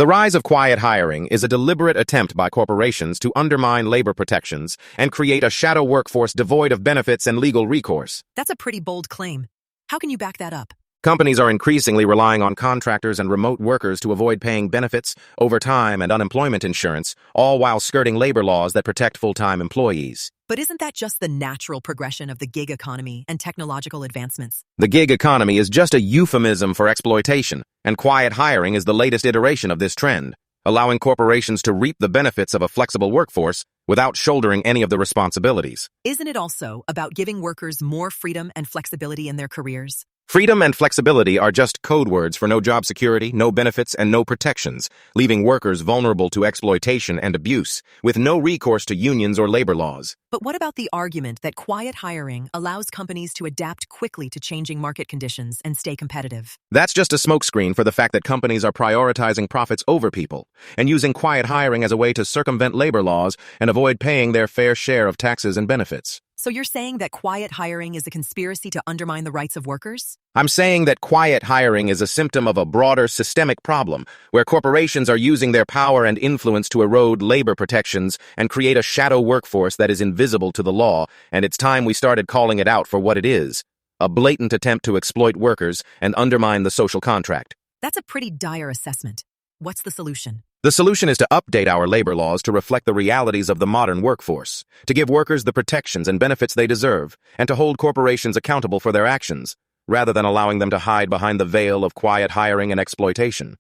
The rise of quiet hiring is a deliberate attempt by corporations to undermine labor protections and create a shadow workforce devoid of benefits and legal recourse. That's a pretty bold claim. How can you back that up? Companies are increasingly relying on contractors and remote workers to avoid paying benefits, overtime, and unemployment insurance, all while skirting labor laws that protect full-time employees. But isn't that just the natural progression of the gig economy and technological advancements? The gig economy is just a euphemism for exploitation, and quiet hiring is the latest iteration of this trend, allowing corporations to reap the benefits of a flexible workforce without shouldering any of the responsibilities. Isn't it also about giving workers more freedom and flexibility in their careers? Freedom and flexibility are just code words for no job security, no benefits, and no protections, leaving workers vulnerable to exploitation and abuse, with no recourse to unions or labor laws. But what about the argument that quiet hiring allows companies to adapt quickly to changing market conditions and stay competitive? That's just a smokescreen for the fact that companies are prioritizing profits over people, and using quiet hiring as a way to circumvent labor laws and avoid paying their fair share of taxes and benefits. So you're saying that quiet hiring is a conspiracy to undermine the rights of workers? I'm saying that quiet hiring is a symptom of a broader systemic problem, where corporations are using their power and influence to erode labor protections and create a shadow workforce that is invisible to the law, and it's time we started calling it out for what it is: a blatant attempt to exploit workers and undermine the social contract. That's a pretty dire assessment. What's the solution? The solution is to update our labor laws to reflect the realities of the modern workforce, to give workers the protections and benefits they deserve, and to hold corporations accountable for their actions, rather than allowing them to hide behind the veil of quiet hiring and exploitation.